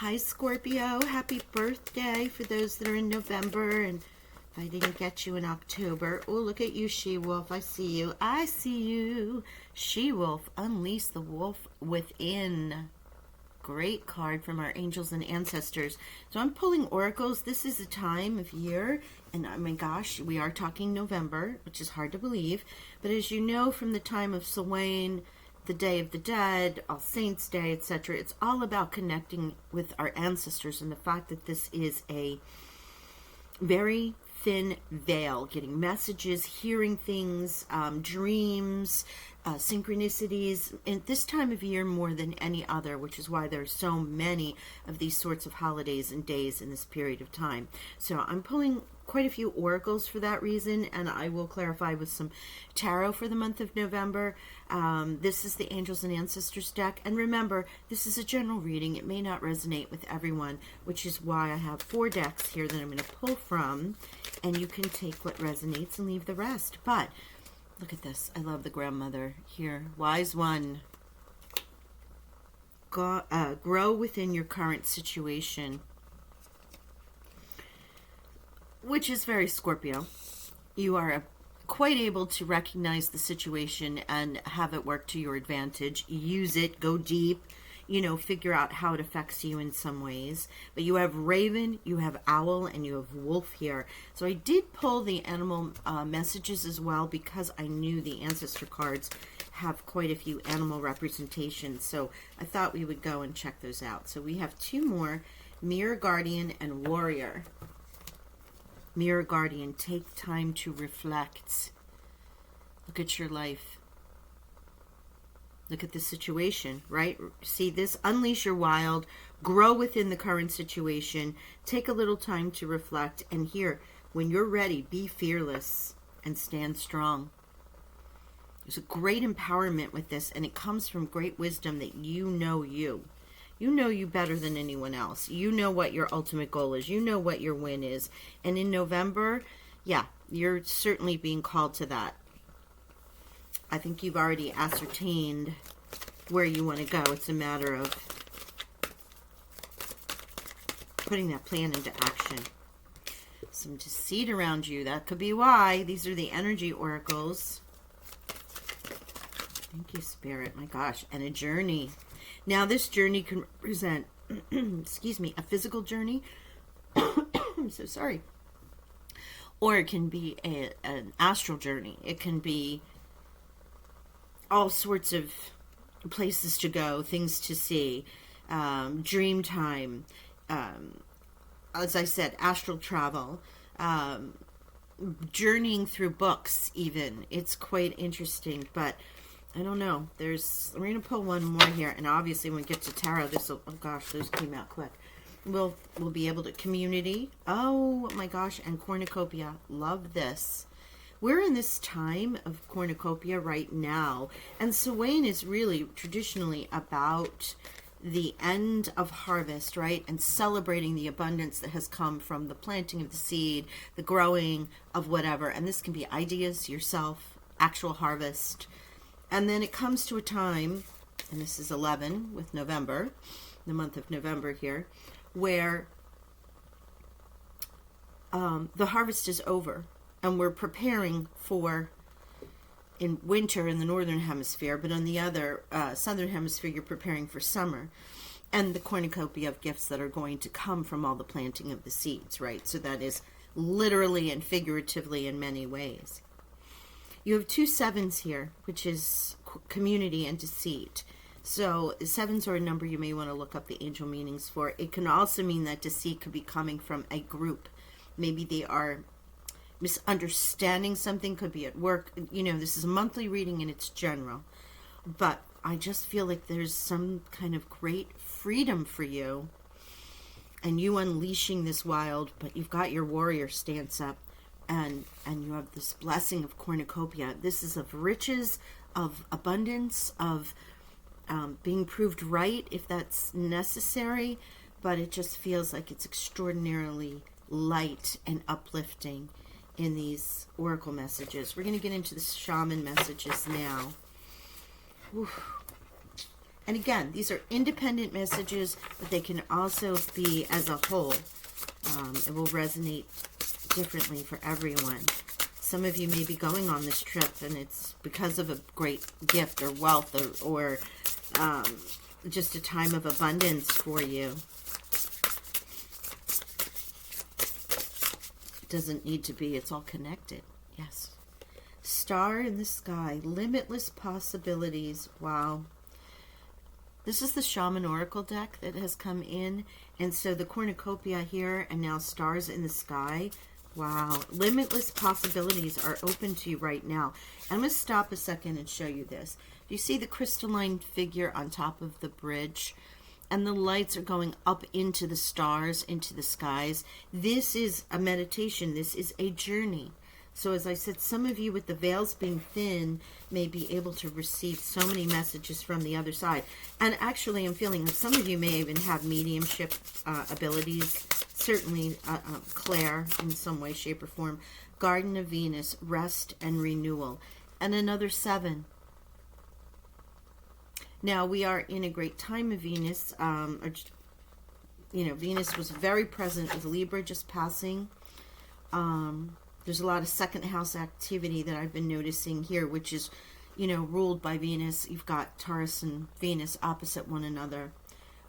Hi, Scorpio. Happy birthday for those that are in November. And if I didn't get you in October, oh, look at you, She-Wolf. I see you. I see you. She-Wolf, unleash the wolf within. Great card from our angels and ancestors. So I'm pulling oracles. This is a time of year, and oh my gosh, we are talking November, which is hard to believe. But as you know from the time of Samhain, the Day of the Dead, All Saints Day, etc., it's all about connecting with our ancestors, and the fact that this is a very thin veil, getting messages, hearing things, dreams, synchronicities, and this time of year more than any other, which is why there's so many of these sorts of holidays and days in this period of time. So I'm pulling quite a few oracles for that reason, and I will clarify with some tarot for the month of November. This is the Angels and Ancestors deck, and remember, this is a general reading. It may not resonate with everyone, which is why I have 4 decks here that I'm going to pull from, and you can take what resonates and leave the rest. But look at this. I love the grandmother here. Wise one. Grow within your current situation, which is very Scorpio. You are quite able to recognize the situation and have it work to your advantage. Use it, go deep, figure out how it affects you in some ways. But you have raven, you have owl, and you have wolf here. So I did pull the animal messages as well, because I knew the ancestor cards have quite a few animal representations. So I thought we would go and check those out. So we have 2 more, Mirror Guardian and Warrior. Mirror Guardian, take time to reflect. Look at your life. Look at the situation, right? See this? Unleash your wild. Grow within the current situation. Take a little time to reflect. And here, when you're ready, be fearless and stand strong. There's a great empowerment with this, and it comes from great wisdom that you know you. You know you better than anyone else. You know what your ultimate goal is. You know what your win is. And in November, yeah, you're certainly being called to that. I think you've already ascertained where you want to go. It's a matter of putting that plan into action. Some deceit around you. That could be why. These are the energy oracles. Thank you, Spirit. My gosh. And a journey. Now, this journey can represent, excuse me, a physical journey. I'm so sorry. Or it can be an astral journey. It can be all sorts of places to go, things to see, dream time, as I said, astral travel, journeying through books even. It's quite interesting, but I don't know. We're going to pull one more here, and obviously when we get to tarot, oh gosh, those came out quick. We'll be able to, community. Oh my gosh, and cornucopia. Love this. We're in this time of cornucopia right now, and Samhain is really traditionally about the end of harvest, right? And celebrating the abundance that has come from the planting of the seed, the growing of whatever. And this can be ideas, yourself, actual harvest. And then it comes to a time, and this is 11 with November, the month of November here, where the harvest is over. And we're preparing for, in winter in the northern hemisphere, but on the other southern hemisphere, you're preparing for summer. And the cornucopia of gifts that are going to come from all the planting of the seeds, right? So that is literally and figuratively in many ways. You have 2 sevens here, which is community and deceit. So 7s are a number you may want to look up the angel meanings for. It can also mean that deceit could be coming from a group. Maybe they are misunderstanding something, could be at work. This is a monthly reading and it's general. But I just feel like there's some kind of great freedom for you. And you unleashing this wild, but you've got your warrior stance up. And you have this blessing of cornucopia. This is of riches, of abundance, of being proved right if that's necessary. But it just feels like it's extraordinarily light and uplifting in these oracle messages. We're going to get into the shaman messages now. Whew. And again, these are independent messages, but they can also be as a whole. It will resonate differently for everyone. Some of you may be going on this trip, and it's because of a great gift or wealth or just a time of abundance for you. It doesn't need to be. It's all connected. Yes. Star in the sky. Limitless possibilities. Wow. This is the Shaman Oracle deck that has come in. And so the cornucopia here and now stars in the sky. Wow. Limitless possibilities are open to you right now. I'm going to stop a second and show you this. Do you see the crystalline figure on top of the bridge? And the lights are going up into the stars, into the skies. This is a meditation. This is a journey. So as I said, some of you with the veils being thin may be able to receive so many messages from the other side. And actually, I'm feeling that some of you may even have mediumship abilities. Certainly, Claire, in some way, shape, or form. Garden of Venus, rest and renewal. And another 7. Now, we are in a great time of Venus. Venus was very present with Libra just passing. There's a lot of second house activity that I've been noticing here, which is, ruled by Venus. You've got Taurus and Venus opposite one another.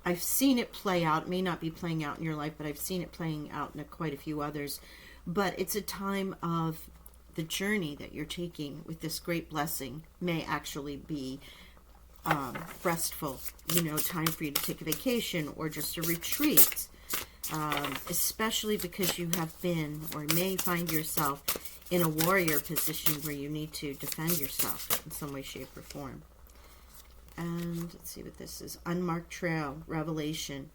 I've seen it play out. It may not be playing out in your life, but I've seen it playing out in quite a few others. But it's a time of the journey that you're taking with this great blessing may actually be restful, time for you to take a vacation or just a retreat, especially because you have been or may find yourself in a warrior position where you need to defend yourself in some way, shape, or form. And let's see what this is. Unmarked trail, revelation.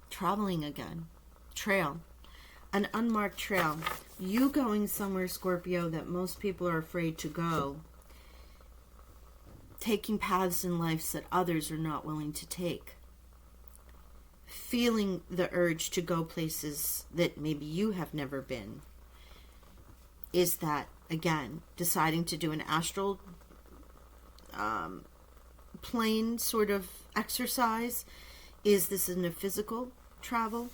Traveling again. Trail. An unmarked trail. You going somewhere, Scorpio, that most people are afraid to go. Taking paths in life that others are not willing to take. Feeling the urge to go places that maybe you have never been. Is that, again, deciding to do an astral plane sort of exercise? Is this in a physical travel?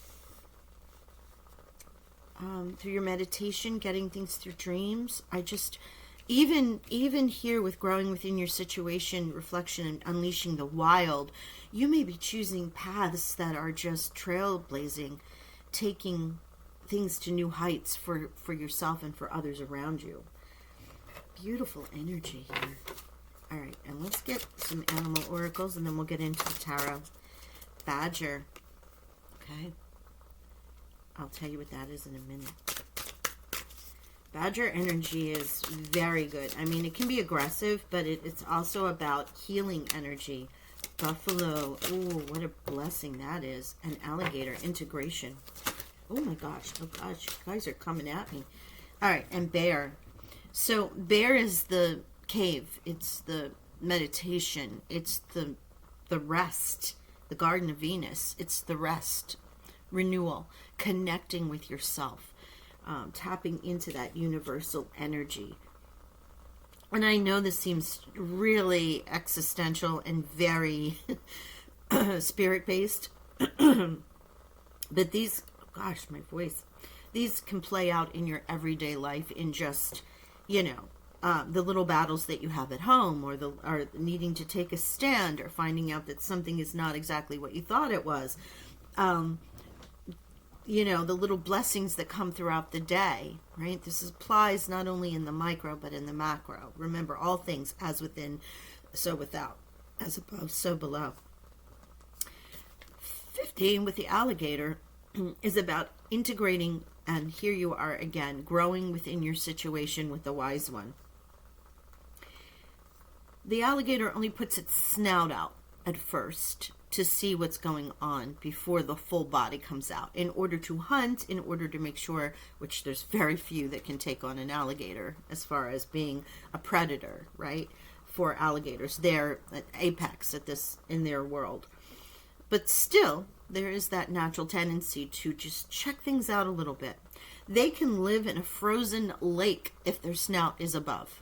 Through your meditation, getting things through dreams. Even here with growing within your situation, reflection, and unleashing the wild, you may be choosing paths that are just trailblazing, taking things to new heights for yourself and for others around you. Beautiful energy here. All right, and let's get some animal oracles, and then we'll get into the tarot. Badger. Okay. I'll tell you what that is in a minute. Badger energy is very good. I mean, it can be aggressive, but it's also about healing energy. Buffalo. Oh, what a blessing that is. An alligator. Integration. Oh my gosh. Oh gosh. You guys are coming at me. All right. And bear. So bear is the cave. It's the meditation. It's the rest. The Garden of Venus. It's the rest. Renewal. Connecting with yourself. Tapping into that universal energy. And I know this seems really existential and very spirit-based, but these, gosh, my voice, these can play out in your everyday life in just, the little battles that you have at home, or needing to take a stand, or finding out that something is not exactly what you thought it was. The little blessings that come throughout the day, right? This applies not only in the micro, but in the macro. Remember, all things as within, so without, as above, so below. 15 with the alligator is about integrating, and here you are again, growing within your situation with the wise one. The alligator only puts its snout out at first to see what's going on before the full body comes out, in order to hunt, in order to make sure, which there's very few that can take on an alligator as far as being a predator, right? For alligators, they're at apex at this in their world. But still, there is that natural tendency to just check things out a little bit. They can live in a frozen lake if their snout is above.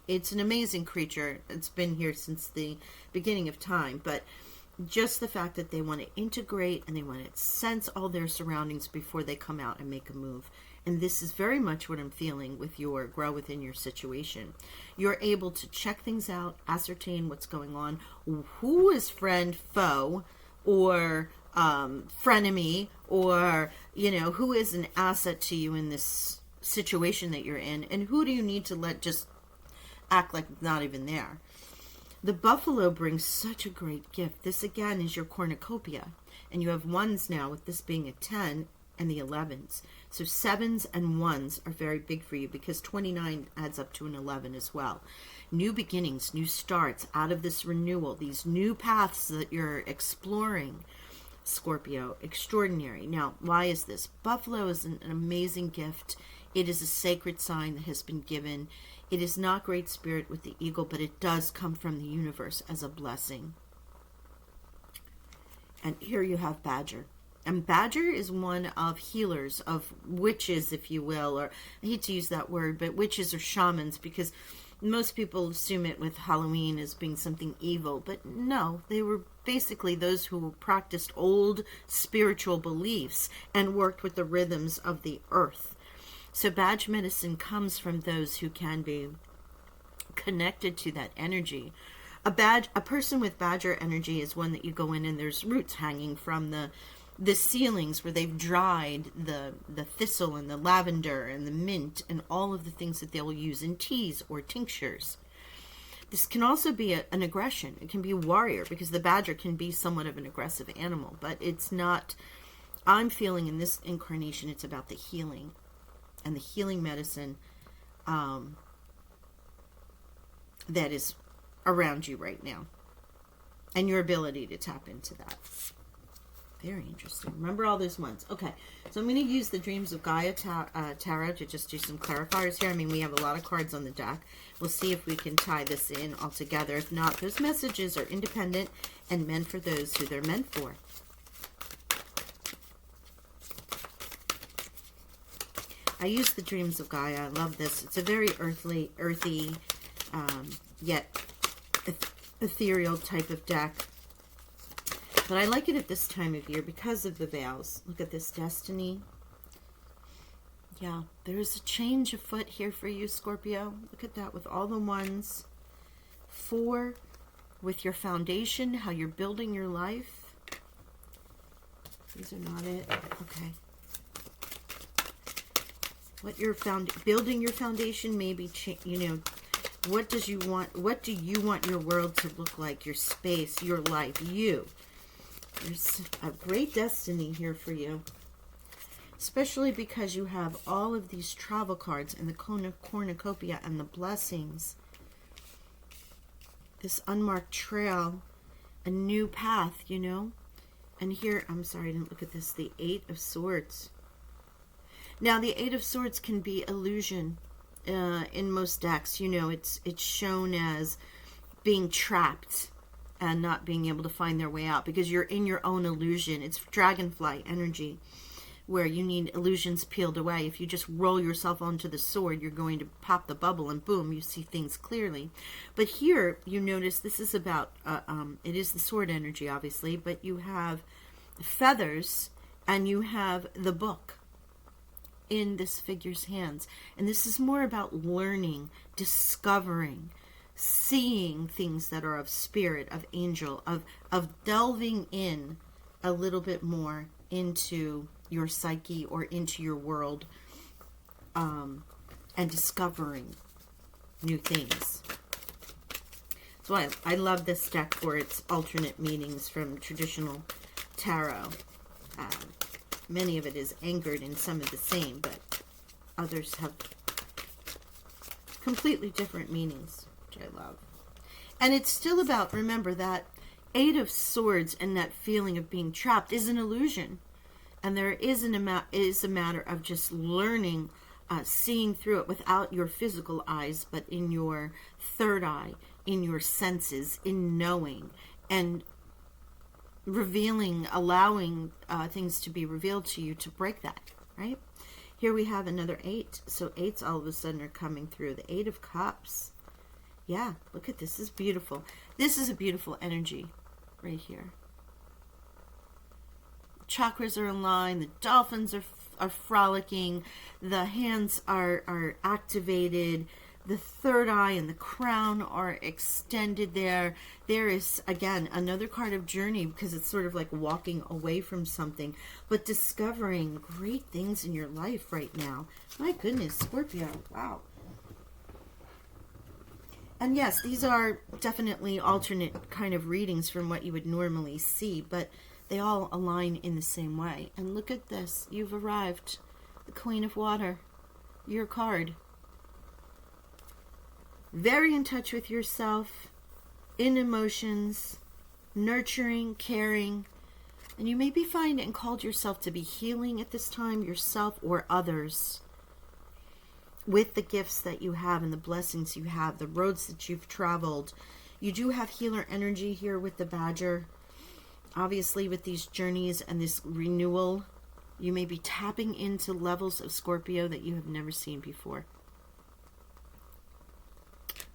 it's an amazing creature. It's been here since the beginning of time, but just the fact that they want to integrate and they want to sense all their surroundings before they come out and make a move. And this is very much what I'm feeling with your grow within your situation. You're able to check things out, ascertain what's going on, who is friend, foe, or frenemy, or, who is an asset to you in this situation that you're in, and who do you need to let just act like not even there. The buffalo brings such a great gift. This again is your cornucopia, and you have ones now, with this being a 10 and the 11s. So 7s and 1s are very big for you, because 29 adds up to an 11 as well. New beginnings, new starts out of this renewal, these new paths that you're exploring, Scorpio. Extraordinary. Now, why is this? Buffalo is an amazing gift. It is a sacred sign that has been given. It is not great spirit with the eagle, but it does come from the universe as a blessing. And here you have Badger. And Badger is one of healers, of witches, if you will, or I hate to use that word, but witches or shamans, because most people assume it with Halloween as being something evil. But no, they were basically those who practiced old spiritual beliefs and worked with the rhythms of the earth. So badge medicine comes from those who can be connected to that energy. A person with badger energy is one that you go in and there's roots hanging from the ceilings where they've dried the thistle and the lavender and the mint and all of the things that they'll use in teas or tinctures. This can also be an aggression. It can be a warrior, because the badger can be somewhat of an aggressive animal, but it's not. I'm feeling in this incarnation it's about the healing and the healing medicine that is around you right now, and your ability to tap into that. Very interesting. Remember all those ones. Okay, so I'm going to use the Dreams of Gaia tarot to just do some clarifiers here. I mean, we have a lot of cards on the deck. We'll see if we can tie this in all together. If not, those messages are independent and meant for those who they're meant for. I use the Dreams of Gaia. I love this. It's a very earthy, yet ethereal type of deck. But I like it at this time of year because of the vows. Look at this, destiny. Yeah, there's a change afoot here for you, Scorpio. Look at that with all the ones. 4, with your foundation, how you're building your life. These are not it. Okay. What you're building your foundation, maybe, what do you want your world to look like, your space, your life, you. There's a great destiny here for you, especially because you have all of these travel cards and the cornucopia and the blessings. This unmarked trail, a new path, And here, I'm sorry, I didn't look at this, the 8 of Swords. Now, the 8 of Swords can be illusion in most decks. It's shown as being trapped and not being able to find their way out because you're in your own illusion. It's dragonfly energy where you need illusions peeled away. If you just roll yourself onto the sword, you're going to pop the bubble and boom, you see things clearly. But here, you notice this is about, it is the sword energy, obviously, but you have feathers and you have the book in this figure's hands. And this is more about learning, discovering, seeing things that are of spirit, of angel, of delving in a little bit more into your psyche or into your world, and discovering new things. So I love this deck for its alternate meanings from traditional tarot. Many of it is anchored in some of the same, but others have completely different meanings, which I love. And it's still about, remember, that 8 of Swords and that feeling of being trapped is an illusion. And there is a matter of just learning, seeing through it without your physical eyes, but in your third eye, in your senses, in knowing, and revealing, allowing things to be revealed to you to break that, right? Here we have another 8. So 8s all of a sudden are coming through. The 8 of Cups. Yeah, look at this. This is beautiful. This is a beautiful energy right here. Chakras are in line. The dolphins are frolicking. The hands are activated. The third eye and the crown are extended there. There is, again, another card of journey, because it's sort of like walking away from something, but discovering great things in your life right now. My goodness, Scorpio. Wow. And yes, these are definitely alternate kind of readings from what you would normally see, but they all align in the same way. And look at this. You've arrived. The Queen of Water. Your card. Very in touch with yourself, in emotions, nurturing, caring. And you may be finding and called yourself to be healing at this time, yourself or others, with the gifts that you have and the blessings you have, the roads that you've traveled. You do have healer energy here with the Badger. Obviously, with these journeys and this renewal, you may be tapping into levels of Scorpio that you have never seen before.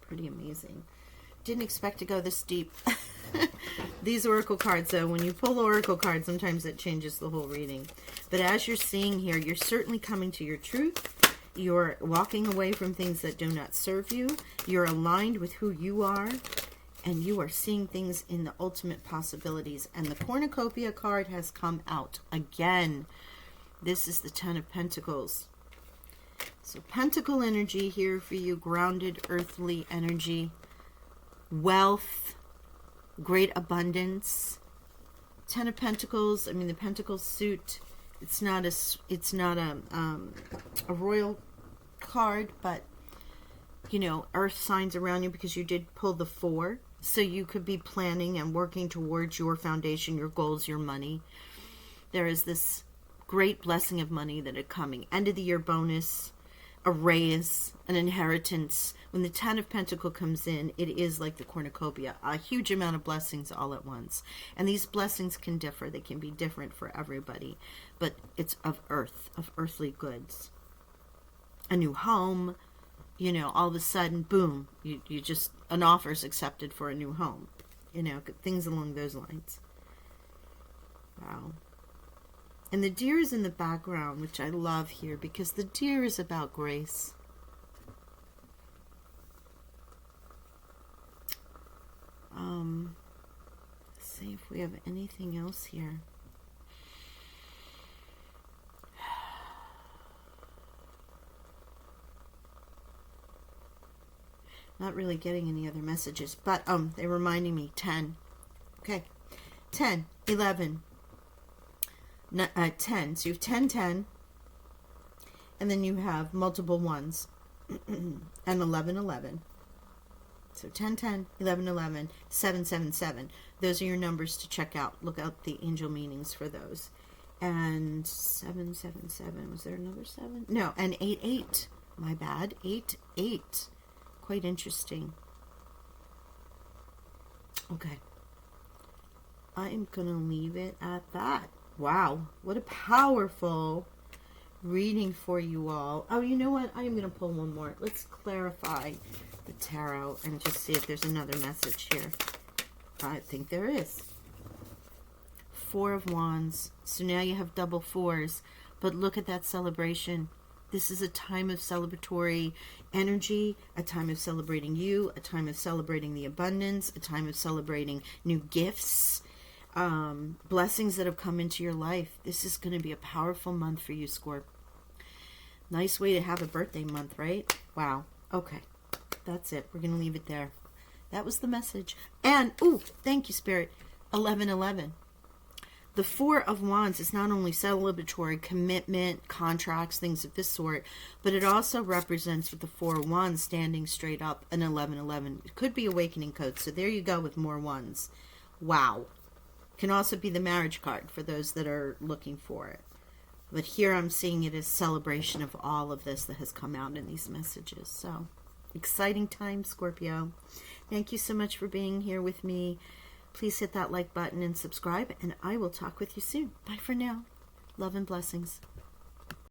Pretty amazing. Didn't expect to go this deep. These oracle cards, though, when you pull the oracle card, sometimes it changes the whole reading. But as you're seeing here, you're certainly coming to your truth. You're walking away from things that do not serve you. You're aligned with who you are. And you are seeing things in the ultimate possibilities. And the cornucopia card has come out again. This is the Ten of Pentacles. So pentacle energy here for you. Grounded, earthly energy. Wealth. Great abundance. Ten of Pentacles. I mean, the Pentacle suit. It's not a royal card, but you know, earth signs around you, because you did pull the 4. So you could be planning and working towards your foundation, your goals, your money. There is this great blessing of money that are coming. End of the year bonus, a raise, an inheritance. When the Ten of Pentacles comes in, it is like the cornucopia, a huge amount of blessings all at once. And these blessings can differ. They can be different for everybody. But it's of earth, of earthly goods. A new home, you know, all of a sudden, boom, you just, an offer is accepted for a new home. You know, things along those lines. Wow. And the deer is in the background, which I love here, because the deer is about grace. Let's see if we have anything else here. Not really getting any other messages, but they're reminding me 10. Okay. 10, 11, 10. So you have 10, 10, and then you have multiple ones, and 11, 11. So 10, 10, 11, 11, 7, 7, 7. Those are your numbers to check out. Look out the angel meanings for those. And 7, 7, 7. Was there another 7? No, and 8, 8. My bad. 8, 8. Quite interesting. Okay. I am going to leave it at that. Wow. What a powerful reading for you all. Oh, you know what? I am going to pull one more. Let's clarify the tarot and just see if there's another message here. I think there is. 4 of Wands. So now you have double 4s. But look at that celebration. This is a time of celebratory energy, a time of celebrating you, a time of celebrating the abundance, a time of celebrating new gifts, blessings that have come into your life. This is going to be a powerful month for you, Scorp. Nice way to have a birthday month, right? Wow. Okay. That's it. We're going to leave it there. That was the message. And, ooh, thank you, Spirit. 1111. The 4 of Wands is not only celebratory, commitment, contracts, things of this sort, but it also represents, with the 4 of Wands standing straight up, an 1111. It could be awakening code. So there you go with more ones. Wow. Can also be the marriage card for those that are looking for it. But here I'm seeing it as celebration of all of this that has come out in these messages. So exciting time, Scorpio. Thank you so much for being here with me. Please hit that like button and subscribe, and I will talk with you soon. Bye for now. Love and blessings.